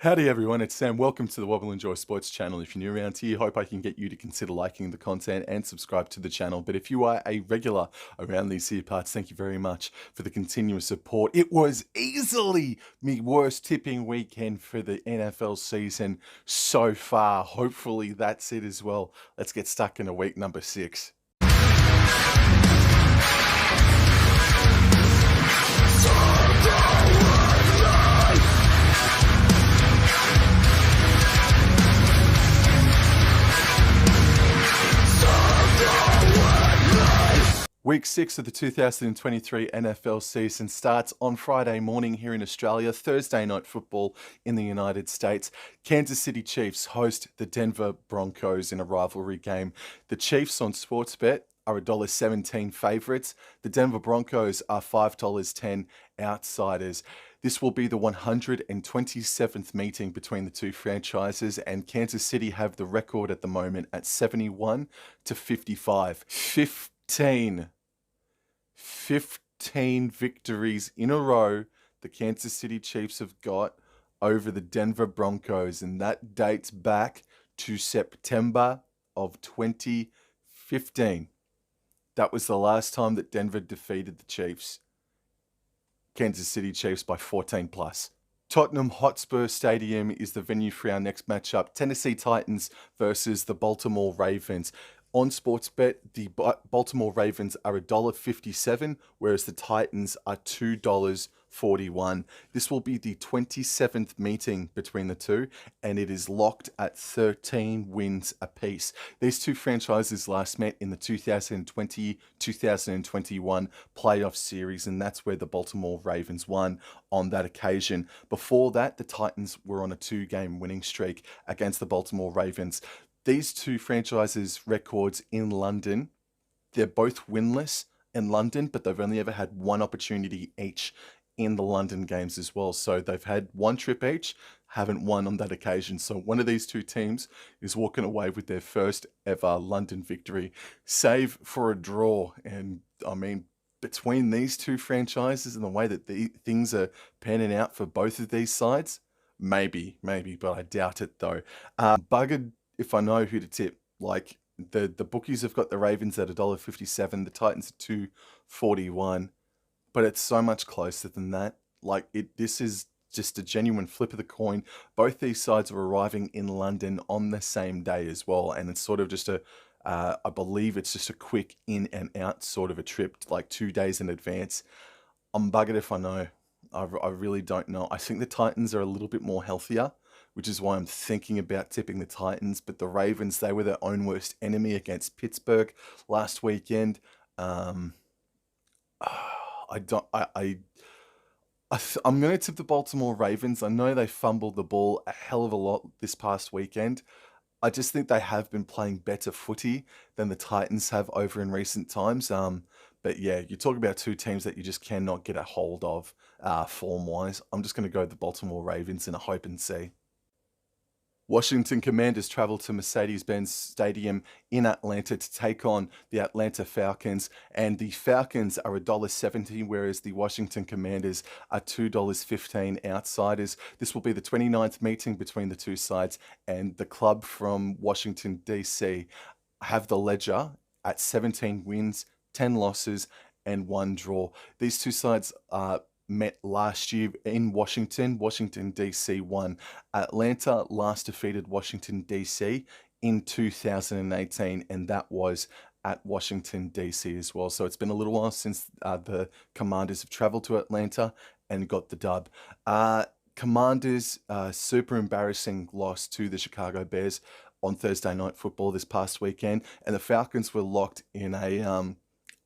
Howdy everyone, it's Sam. Welcome to the Wobble Enjoy Sports channel. If you're new around here, hope I can get you to consider liking the content and subscribe to the channel. But if you are a regular around these here parts, thank you very much for the continuous support. It was easily my worst tipping weekend for the NFL season so far. Hopefully that's it as well. Let's get stuck into week number 6. Week 6 of the 2023 NFL season starts on Friday morning here in Australia, Thursday night football in the United States. Kansas City Chiefs host the Denver Broncos in a rivalry game. The Chiefs on Sportsbet are $1.17 favourites. The Denver Broncos are $5.10 outsiders. This will be the 127th meeting between the two franchises, and Kansas City have the record at the moment at 71-55. 15 victories in a row the Kansas City Chiefs have got over the Denver Broncos, and that dates back to September of 2015. That was the last time that Denver defeated the Chiefs. Kansas City Chiefs by 14 plus. Tottenham Hotspur Stadium is the venue for our next matchup. Tennessee Titans versus the Baltimore Ravens. On Sportsbet, the Baltimore Ravens are $1.57, whereas the Titans are $2.41. This will be the 27th meeting between the two, and it is locked at 13 wins apiece. These two franchises last met in the 2020-2021 playoff series, and that's where the Baltimore Ravens won on that occasion. Before that, the Titans were on a 2-game winning streak against the Baltimore Ravens. These two franchises' records in London, they're both winless in London, but they've only ever had one opportunity each in the London games as well. So they've had one trip each, haven't won on that occasion. So one of these two teams is walking away with their first ever London victory, save for a draw. And I mean, between these two franchises and the way that things are panning out for both of these sides, maybe, but I doubt it though. Buggered if I know who to tip. Like the bookies have got the Ravens at $1.57, the Titans at $2.41, but it's so much closer than that. Like this is just a genuine flip of the coin. Both these sides are arriving in London on the same day as well, and it's sort of just I believe it's just a quick in and out sort of a trip, like 2 days in advance. I'm buggered if I know. I really don't know. I think the Titans are a little bit more healthier, which is why I'm thinking about tipping the Titans. But the Ravens, they were their own worst enemy against Pittsburgh last weekend. I'm going to tip the Baltimore Ravens. I know they fumbled the ball a hell of a lot this past weekend. I just think they have been playing better footy than the Titans have over in recent times. But yeah, you talk about two teams that you just cannot get a hold of form-wise. I'm just going to go with the Baltimore Ravens in a hope and see. Washington Commanders travel to Mercedes-Benz Stadium in Atlanta to take on the Atlanta Falcons, and the Falcons are $1.70, whereas the Washington Commanders are $2.15 outsiders. This will be the 29th meeting between the two sides, and the club from Washington, D.C. have the ledger at 17 wins, 10 losses, and 1 draw. These two sides met last year in Washington. Washington, D.C. won. Atlanta last defeated Washington, D.C. in 2018, and that was at Washington, D.C. as well. So it's been a little while since the Commanders have traveled to Atlanta and got the dub. Commanders, super embarrassing loss to the Chicago Bears on Thursday night football this past weekend, and the Falcons were locked in a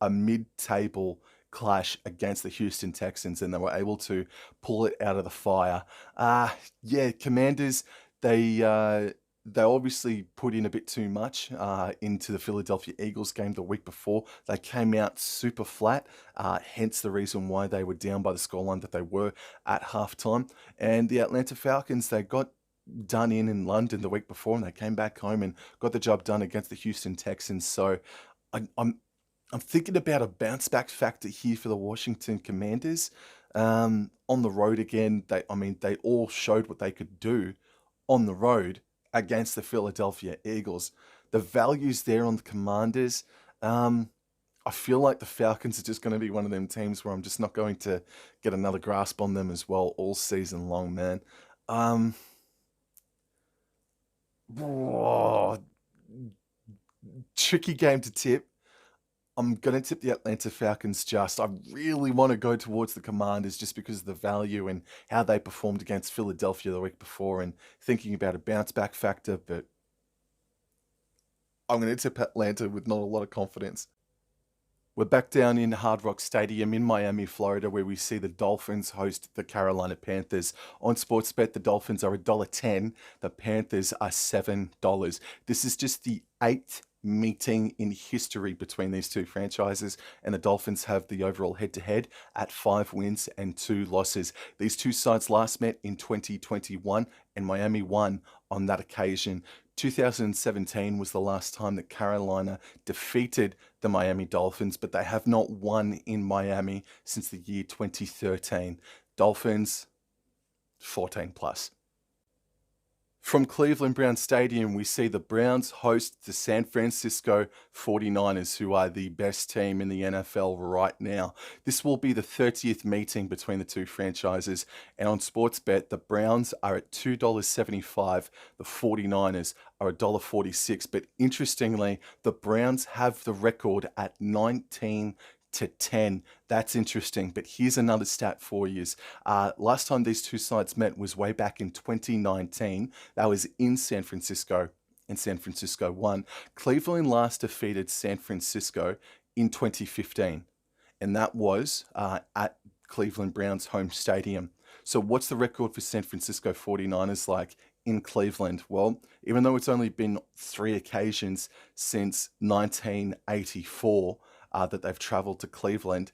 mid-table clash against the Houston Texans, and they were able to pull it out of the fire. Yeah, Commanders, they obviously put in a bit too much into the Philadelphia Eagles game the week before. They came out super flat, hence the reason why they were down by the scoreline that they were at halftime. And the Atlanta Falcons, they got done in London the week before, and they came back home and got the job done against the Houston Texans. So I'm thinking about a bounce back factor here for the Washington Commanders. on the road again. They all showed what they could do on the road against the Philadelphia Eagles. The values there on the Commanders. I feel like the Falcons are just going to be one of them teams where I'm just not going to get another grasp on them as well all season long, man. Um, whoa, tricky game to tip. I'm going to tip the Atlanta Falcons just. I really want to go towards the Commanders just because of the value and how they performed against Philadelphia the week before and thinking about a bounce back factor, but I'm going to tip Atlanta with not a lot of confidence. We're back down in Hard Rock Stadium in Miami, Florida, where we see the Dolphins host the Carolina Panthers. On Sportsbet, the Dolphins are $1.10. The Panthers are $7. This is just the eighth meeting in history between these two franchises, and the Dolphins have the overall head-to-head at 5 wins and 2 losses. These two sides last met in 2021, and Miami won on that occasion. 2017 was the last time that Carolina defeated the Miami Dolphins, but they have not won in Miami since the year 2013. Dolphins, 14 plus. From Cleveland Brown Stadium, we see the Browns host the San Francisco 49ers, who are the best team in the NFL right now. This will be the 30th meeting between the two franchises, and on Sportsbet, the Browns are at $2.75, the 49ers are $1.46, but interestingly, the Browns have the record at 19-10. That's interesting, but here's another stat for you. Last time these two sides met was way back in 2019. That was in San Francisco, and San Francisco won. Cleveland last defeated San Francisco in 2015, and that was at Cleveland Browns' home stadium. So what's the record for San Francisco 49ers like in Cleveland? Well, even though it's only been 3 occasions since 1984, that they've traveled to Cleveland,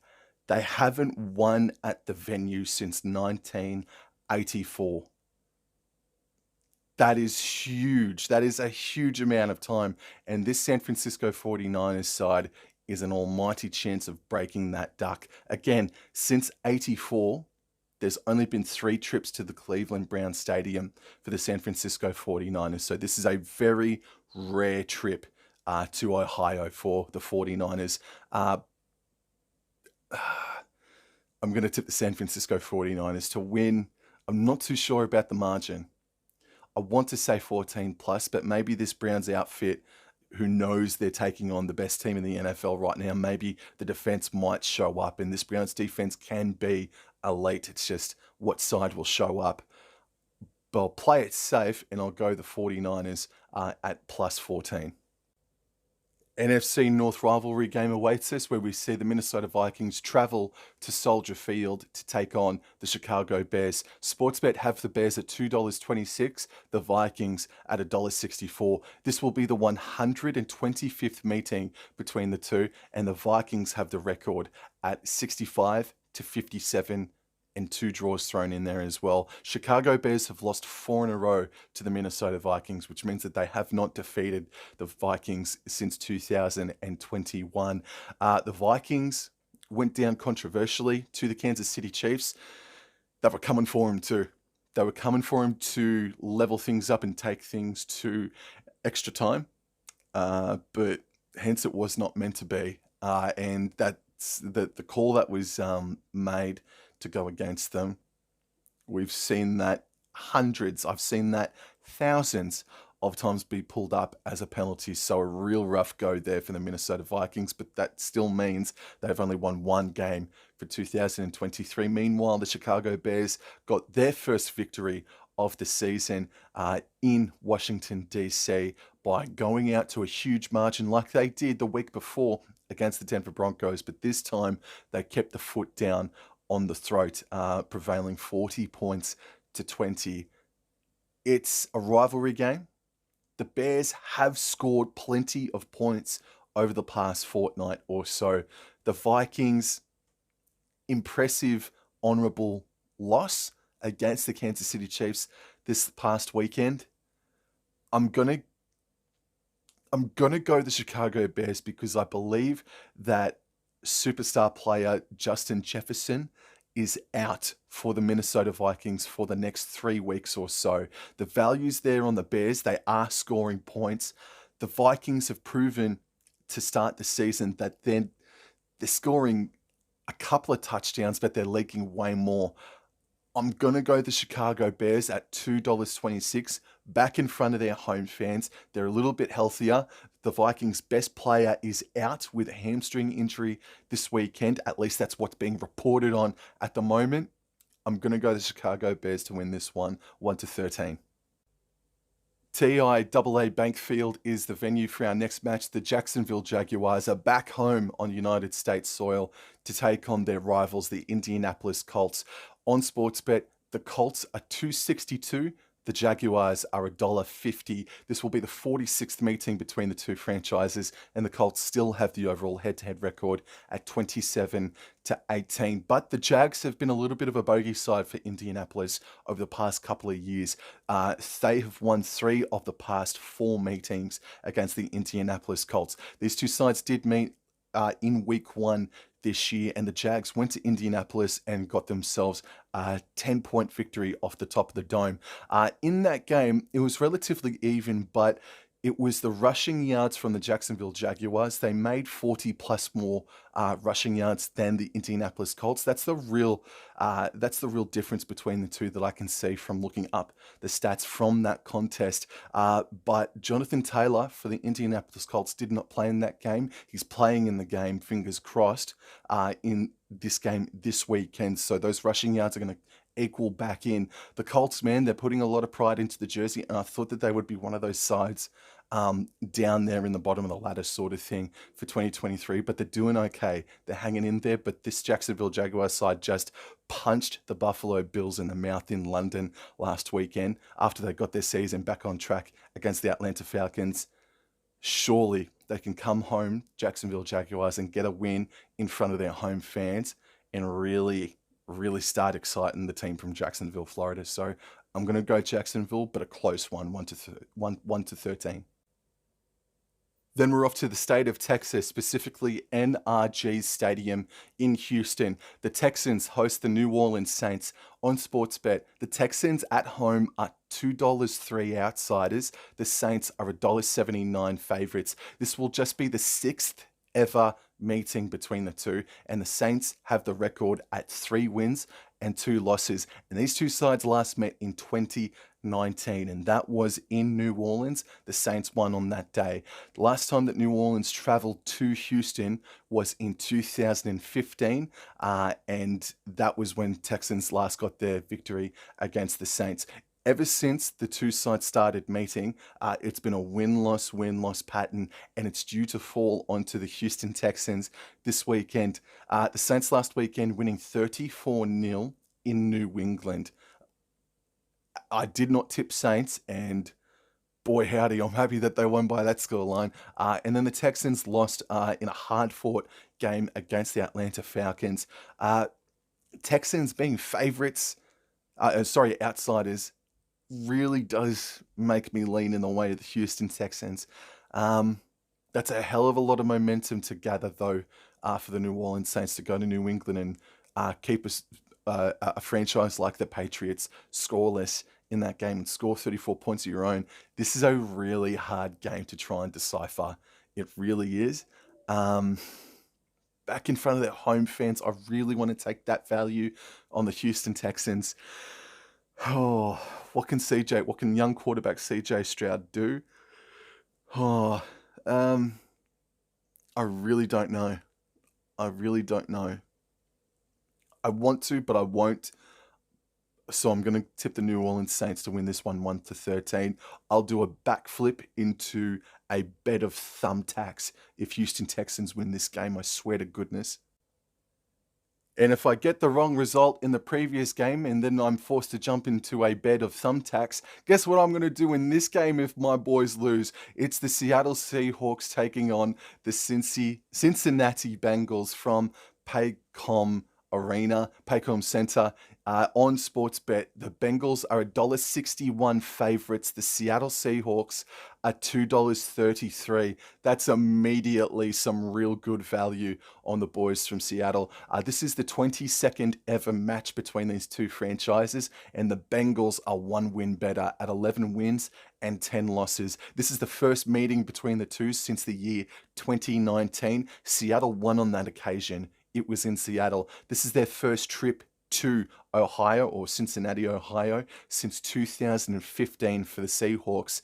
they haven't won at the venue since 1984. That is huge. That is a huge amount of time. And this San Francisco 49ers side is an almighty chance of breaking that duck. Again, since 84, there's only been 3 trips to the Cleveland Brown Stadium for the San Francisco 49ers. So this is a very rare trip to Ohio for the 49ers. I'm going to tip the San Francisco 49ers to win. I'm not too sure about the margin. I want to say 14 plus, but maybe this Browns outfit, who knows they're taking on the best team in the NFL right now, maybe the defense might show up, and this Browns defense can be elite. It's just what side will show up. But I'll play it safe, and I'll go the 49ers at plus 14. NFC North rivalry game awaits us, where we see the Minnesota Vikings travel to Soldier Field to take on the Chicago Bears. Sportsbet have the Bears at $2.26, the Vikings at $1.64. This will be the 125th meeting between the two, and the Vikings have the record at 65-57 and 2 draws thrown in there as well. Chicago Bears have lost 4 in a row to the Minnesota Vikings, which means that they have not defeated the Vikings since 2021. The Vikings went down controversially to the Kansas City Chiefs. They were coming for him too. They were coming for him to level things up and take things to extra time, but hence it was not meant to be. And that's the call that was made to go against them. We've seen that hundreds, I've seen that thousands of times be pulled up as a penalty. So a real rough go there for the Minnesota Vikings, but that still means they've only won 1 game for 2023. Meanwhile, the Chicago Bears got their first victory of the season in Washington, D.C. by going out to a huge margin like they did the week before against the Denver Broncos, but this time they kept the foot down on the throat, prevailing 40 points to 20. It's a rivalry game. The Bears have scored plenty of points over the past fortnight or so. The Vikings, impressive, honourable loss against the Kansas City Chiefs this past weekend. I'm gonna go the Chicago Bears because I believe that superstar player Justin Jefferson is out for the Minnesota Vikings for the next 3 weeks or so. The value's there on the Bears. They are scoring points. The Vikings have proven to start the season that they're scoring a couple of touchdowns, but they're leaking way more. I'm going to go the Chicago Bears at $2.26, back in front of their home fans. They're a little bit healthier. The Vikings' best player is out with a hamstring injury this weekend. At least that's what's being reported on at the moment. I'm going to go the Chicago Bears to win this one, 1-13. TIAA Bank Field is the venue for our next match. The Jacksonville Jaguars are back home on United States soil to take on their rivals, the Indianapolis Colts. On Sportsbet, the Colts are $2.62. The Jaguars are $1.50. This will be the 46th meeting between the two franchises, and the Colts still have the overall head-to-head record at 27-18. But the Jags have been a little bit of a bogey side for Indianapolis over the past couple of years. They have won 3 of the past 4 meetings against the Indianapolis Colts. These two sides did meet in week 1 this year, and the Jags went to Indianapolis and got themselves a 10-point victory off the top of the dome. In that game, it was relatively even, but it was the rushing yards from the Jacksonville Jaguars. They made 40 plus more rushing yards than the Indianapolis Colts. That's the real difference between the two that I can see from looking up the stats from that contest. But Jonathan Taylor for the Indianapolis Colts did not play in that game. He's playing in the game, fingers crossed, in this game this weekend. So those rushing yards are going to equal back in. The Colts, man, they're putting a lot of pride into the jersey, and I thought that they would be one of those sides down there in the bottom of the ladder sort of thing for 2023, but they're doing okay. They're hanging in there, but this Jacksonville Jaguars side just punched the Buffalo Bills in the mouth in London last weekend after they got their season back on track against the Atlanta Falcons. Surely they can come home, Jacksonville Jaguars, and get a win in front of their home fans and really start exciting the team from Jacksonville, Florida. So I'm going to go Jacksonville, but a close one, 1-13. Then we're off to the state of Texas, specifically NRG Stadium in Houston. The Texans host the New Orleans Saints on Sportsbet. The Texans at home are $2.03 outsiders. The Saints are $1.79 favorites. This will just be the 6th ever meeting between the two, and the Saints have the record at 3 wins and 2 losses. And these two sides last met in 2019, and that was in New Orleans. The Saints won on that day. The last time that New Orleans traveled to Houston was in 2015, and that was when Texans last got their victory against the Saints. Ever since the two sides started meeting, it's been a win-loss pattern, and it's due to fall onto the Houston Texans this weekend. The Saints last weekend winning 34-0 in New England. I did not tip Saints, and boy howdy, I'm happy that they won by that scoreline. And then the Texans lost in a hard-fought game against the Atlanta Falcons. Texans being outsiders, really does make me lean in the way of the Houston Texans. That's a hell of a lot of momentum to gather, though, for the New Orleans Saints to go to New England and keep a franchise like the Patriots scoreless in that game and score 34 points of your own. This is a really hard game to try and decipher. It really is. Back in front of their home fans, I really want to take that value on the Houston Texans. Oh, what can young quarterback CJ Stroud do? Oh, I really don't know. I want to, but I won't. So I'm going to tip the New Orleans Saints to win this one 1-13. I'll do a backflip into a bet of thumbtacks if Houston Texans win this game, I swear to goodness. And if I get the wrong result in the previous game and then I'm forced to jump into a bed of thumbtacks, guess what I'm going to do in this game if my boys lose? It's the Seattle Seahawks taking on the Cincinnati Bengals from Paycom Arena, Paycom Center. On Sportsbet, the Bengals are $1.61 favorites. The Seattle Seahawks are $2.33. That's immediately some real good value on the boys from Seattle. This is the 22nd ever match between these two franchises, and the Bengals are one win better at 11 wins and 10 losses. This is the first meeting between the two since the year 2019. Seattle won on that occasion. It was in Seattle. This is their first trip to Ohio, or Cincinnati, Ohio, since 2015 for the Seahawks,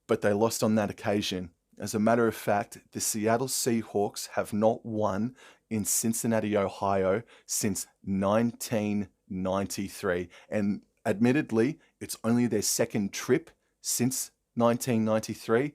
but they lost on that occasion. As a matter of fact, the Seattle Seahawks have not won in Cincinnati, Ohio since 1993. And admittedly, it's only their second trip since 1993,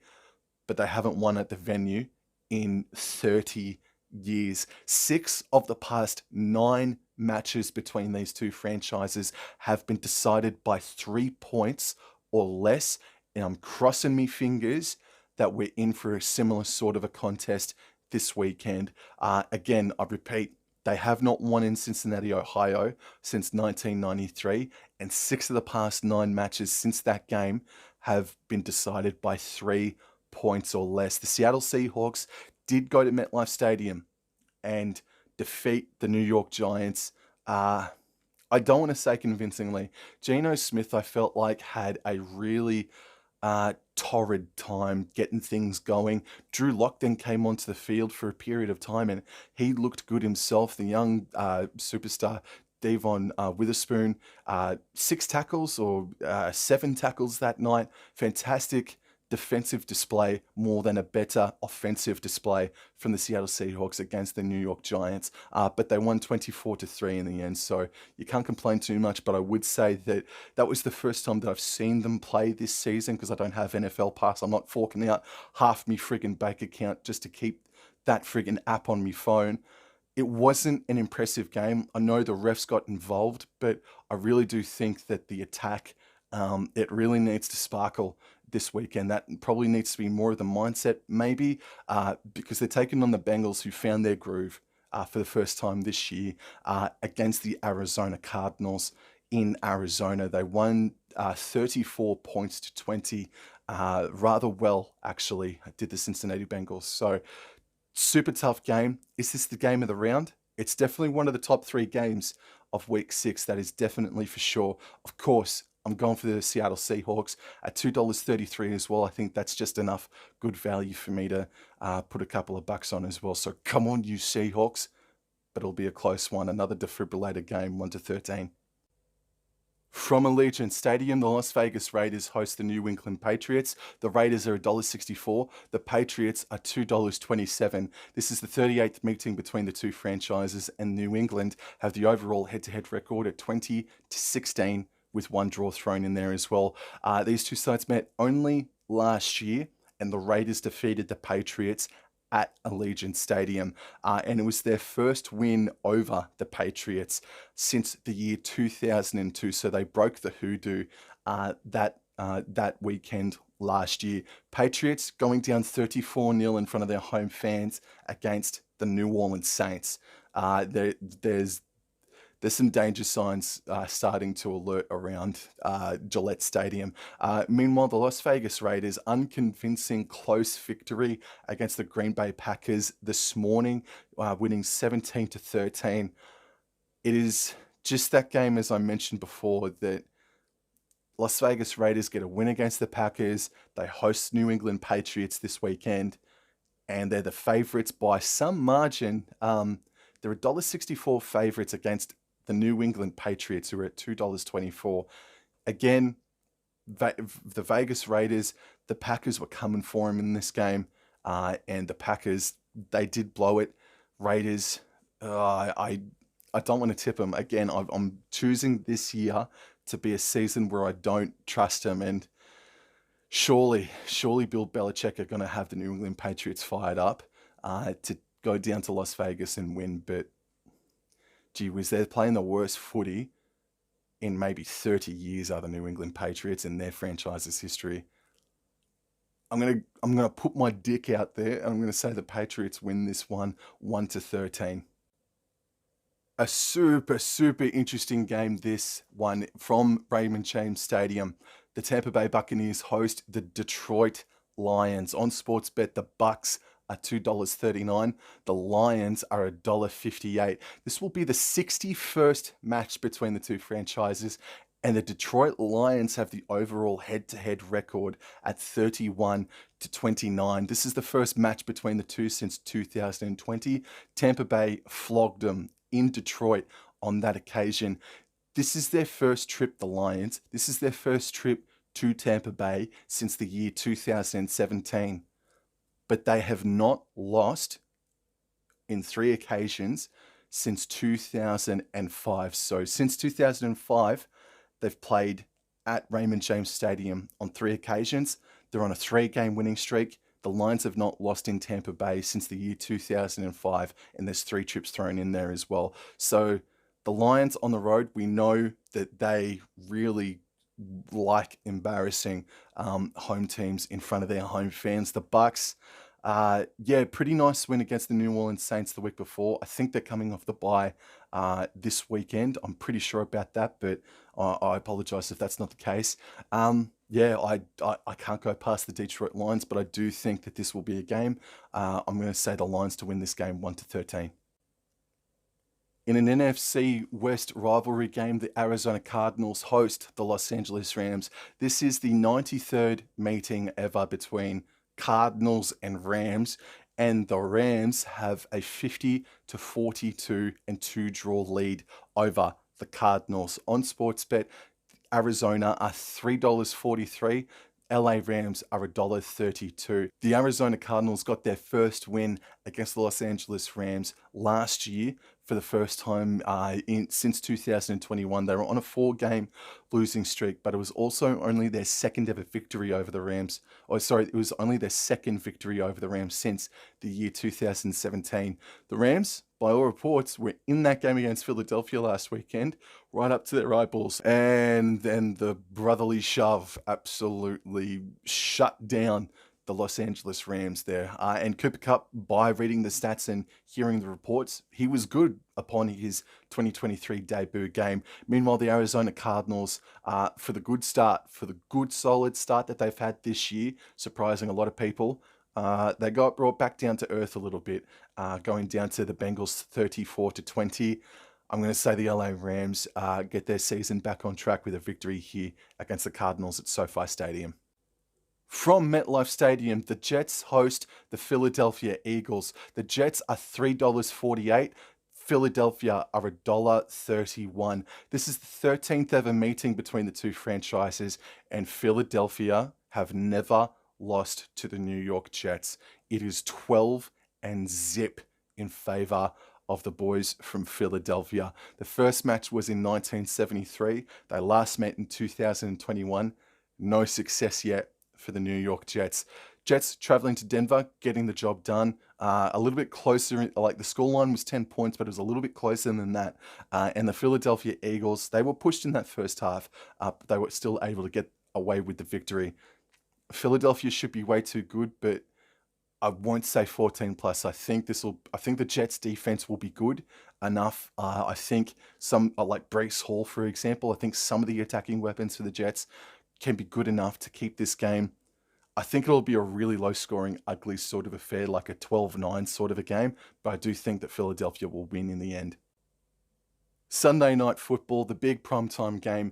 but they haven't won at the venue in 30 years. 6 of the past 9 matches between these two franchises have been decided by 3 points or less, and I'm crossing me fingers that we're in for a similar sort of a contest this weekend. Again, I repeat, they have not won in Cincinnati, Ohio since 1993, and 6 of the past 9 matches since that game have been decided by 3 points or less. The Seattle Seahawks did go to MetLife Stadium and defeat the New York Giants. I don't want to say convincingly. Geno Smith, I felt like, had a really torrid time getting things going. Drew Lock then came onto the field for a period of time, and he looked good himself. The young superstar Devon Witherspoon, 6 tackles or 7 tackles that night. Fantastic defensive display more than a better offensive display from the Seattle Seahawks against the New York Giants. But they won 24-3 in the end, so you can't complain too much. But I would say that that was the first time that I've seen them play this season, because I don't have NFL Pass. I'm not forking out half me friggin' bank account just to keep that friggin' app on me phone. It wasn't an impressive game. I know the refs got involved, but I really do think that the attack, it really needs to sparkle this weekend. That probably needs to be more of the mindset, maybe, because they're taking on the Bengals, who found their groove for the first time this year against the Arizona Cardinals in Arizona. They won 34 points to 20, rather well, actually, did the Cincinnati Bengals. So, super tough game. Is this the game of the round? It's definitely one of the top 3 games of week 6. That is definitely for sure. Of course, I'm going for the Seattle Seahawks at $2.33 as well. I think that's just enough good value for me to put a couple of bucks on as well. So come on, you Seahawks. But it'll be a close one. Another defibrillator game, 1-13. From Allegiant Stadium, the Las Vegas Raiders host the New England Patriots. The Raiders are $1.64. The Patriots are $2.27. This is the 38th meeting between the two franchises, and New England have the overall head-to-head record at 20-16, with 1 draw thrown in there as well. These two sides met only last year, and the Raiders defeated the Patriots at Allegiant Stadium, and it was their first win over the Patriots since the year 2002. So they broke the hoodoo that weekend last year. Patriots going down 34-0 in front of their home fans against the New Orleans Saints. There's some danger signs starting to alert around Gillette Stadium. Meanwhile, the Las Vegas Raiders, unconvincing close victory against the Green Bay Packers this morning, winning 17-13. It is just that game, as I mentioned before, that Las Vegas Raiders get a win against the Packers. They host New England Patriots this weekend, and they're the favorites by some margin. They're $1.64 favorites against the New England Patriots, who are at $2.24. Again, the Vegas Raiders, the Packers were coming for them in this game, and the Packers, they did blow it. Raiders, I don't want to tip them. Again, I'm choosing this year to be a season where I don't trust them, and surely Bill Belichick are going to have the New England Patriots fired up to go down to Las Vegas and win, but gee whiz, they're playing the worst footy in maybe 30 years, are the New England Patriots, in their franchise's history. I'm gonna put my dick out there, and I'm gonna say the Patriots win this one 1-13. A super, super interesting game, this one from Raymond James Stadium. The Tampa Bay Buccaneers host the Detroit Lions. On Sportsbet, the Bucks are $2.39. The Lions are $1.58. This will be the 61st match between the two franchises, and the Detroit Lions have the overall head-to-head record at 31-29. This is the first match between the two since 2020. Tampa Bay flogged them in Detroit on that occasion. This is their first trip, the Lions. This is their first trip to Tampa Bay since the year 2017. But they have not lost in 3 occasions since 2005. So since 2005, they've played at Raymond James Stadium on 3 occasions. They're on a 3-game winning streak. The Lions have not lost in Tampa Bay since the year 2005, and there's 3 trips thrown in there as well. So the Lions on the road, we know that they really like embarrassing home teams in front of their home fans. The Bucks, pretty nice win against the New Orleans Saints the week before. I think they're coming off the bye this weekend. I'm pretty sure about that, but I apologize if that's not the case. I can't go past the Detroit Lions, but I do think that this will be a game. I'm going to say the Lions to win this game 1-13. In an NFC West rivalry game, the Arizona Cardinals host the Los Angeles Rams. This is the 93rd meeting ever between Cardinals and Rams, and the Rams have a 50-42 and 2-draw lead over the Cardinals. On Sportsbet, Arizona are $3.43. LA Rams are $1.32. The Arizona Cardinals got their first win against the Los Angeles Rams last year for the first time since 2021. They were on a 4-game losing streak, but it was also only their second ever victory over the Rams. It was only their second victory over the Rams since the year 2017. The Rams, by all reports, were in that game against Philadelphia last weekend, right up to their eyeballs. And then the brotherly shove absolutely shut down the Los Angeles Rams there. And Cooper Kupp, by reading the stats and hearing the reports, he was good upon his 2023 debut game. Meanwhile, the Arizona Cardinals, for the good solid start that they've had this year, surprising a lot of people, they got brought back down to earth a little bit, going down to the Bengals 34-20. I'm going to say the LA Rams get their season back on track with a victory here against the Cardinals at SoFi Stadium. From MetLife Stadium, the Jets host the Philadelphia Eagles. The Jets are $3.48. Philadelphia are $1.31. This is the 13th ever meeting between the two franchises, and Philadelphia have never lost to the New York Jets. It is 12-0 in favor of the boys from Philadelphia. The first match was in 1973. They last met in 2021. No success yet for the New York Jets. Jets traveling to Denver, getting the job done. A little bit closer, like the scoreline was 10 points, but it was a little bit closer than that. And the Philadelphia Eagles, they were pushed in that first half, but they were still able to get away with the victory. Philadelphia should be way too good, but I won't say 14 plus. I think the Jets defense will be good enough. I think some, like Breece Hall, for example, I think some of the attacking weapons for the Jets can be good enough to keep this game. I think it'll be a really low-scoring, ugly sort of affair, like a 12-9 sort of a game, but I do think that Philadelphia will win in the end. Sunday Night Football, the big primetime game,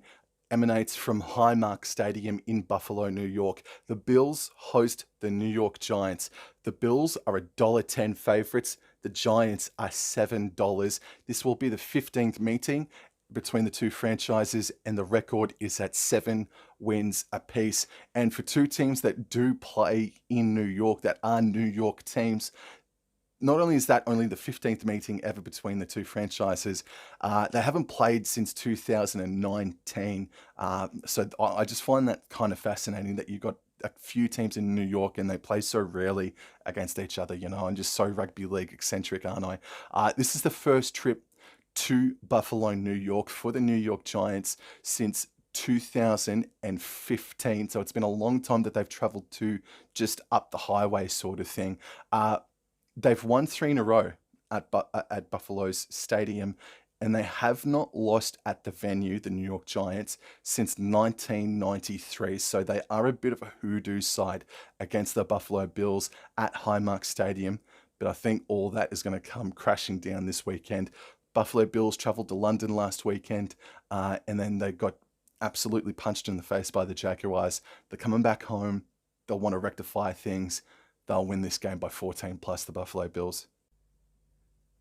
emanates from Highmark Stadium in Buffalo, New York. The Bills host the New York Giants. The Bills are $1.10 favorites. The Giants are $7. This will be the 15th meeting between the two franchises, and the record is at 7 wins apiece. And for two teams that do play in New York, that are New York teams, not only is that only the 15th meeting ever between the two franchises, they haven't played since 2019. So I just find that kind of fascinating that you've got a few teams in New York and they play so rarely against each other, you know, and just so rugby league eccentric, aren't I? This is the first trip to Buffalo, New York for the New York Giants since 2015. So it's been a long time that they've traveled to just up the highway sort of thing. They've won 3 in a row at Buffalo's stadium, and they have not lost at the venue, the New York Giants, since 1993. So they are a bit of a hoodoo side against the Buffalo Bills at Highmark Stadium. But I think all that is going to come crashing down this weekend. Buffalo Bills travelled to London last weekend, and then they got absolutely punched in the face by the Jaguars. They're coming back home. They'll want to rectify things. They'll win this game by 14 plus the Buffalo Bills.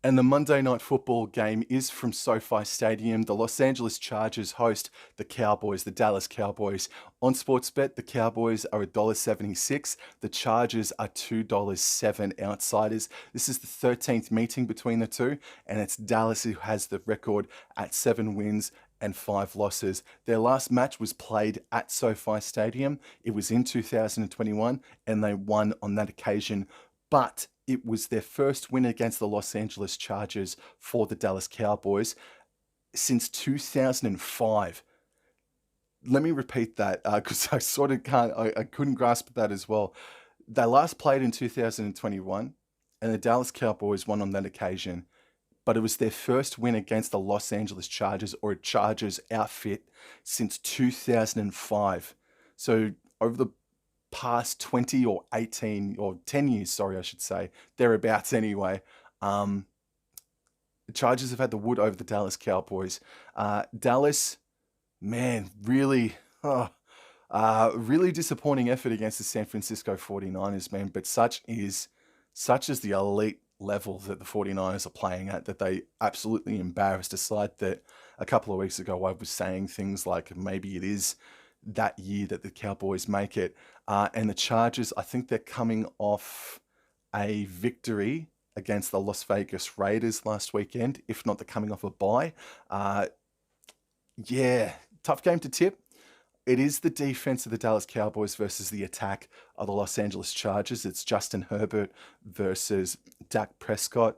And the Monday Night Football game is from SoFi Stadium. The Los Angeles Chargers host the Cowboys, the Dallas Cowboys. On Sportsbet, the Cowboys are $1.76. The Chargers are $2.07 outsiders. This is the 13th meeting between the two, and it's Dallas who has the record at 7 wins and 5 losses. Their last match was played at SoFi Stadium. It was in 2021, and they won on that occasion. But it was their first win against the Los Angeles Chargers for the Dallas Cowboys since 2005. Let me repeat that because I sort of I couldn't grasp that as well. They last played in 2021, and the Dallas Cowboys won on that occasion. But it was their first win against the Los Angeles Chargers or a Chargers outfit since 2005. So over the past 20 or 18 or 10 years, sorry, I should say, thereabouts anyway. The Chargers have had the wood over the Dallas Cowboys. Dallas, man, really disappointing effort against the San Francisco 49ers, man. But such is the elite level that the 49ers are playing at, that they absolutely embarrassed a side that a couple of weeks ago I was saying things like maybe it is that year that the Cowboys make it. And the Chargers, I think they're coming off a victory against the Las Vegas Raiders last weekend, if not they're coming off a bye. Yeah, tough game to tip. It is the defense of the Dallas Cowboys versus the attack of the Los Angeles Chargers. It's Justin Herbert versus Dak Prescott.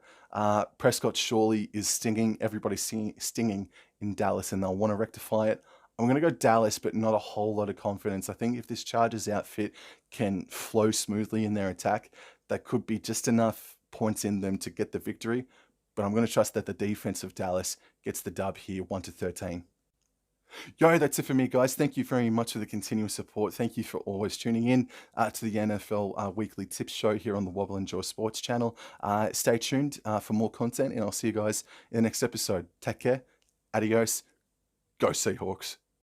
Prescott surely is stinging. Everybody's stinging in Dallas, and they'll want to rectify it. I'm going to go Dallas, but not a whole lot of confidence. I think if this Chargers outfit can flow smoothly in their attack, there could be just enough points in them to get the victory. But I'm going to trust that the defense of Dallas gets the dub here, 1-13. Yo, that's it for me, guys. Thank you very much for the continuous support. Thank you for always tuning in to the NFL Weekly Tips Show here on the Wobble and Jaw Sports channel. Stay tuned for more content, and I'll see you guys in the next episode. Take care. Adios. Go Seahawks.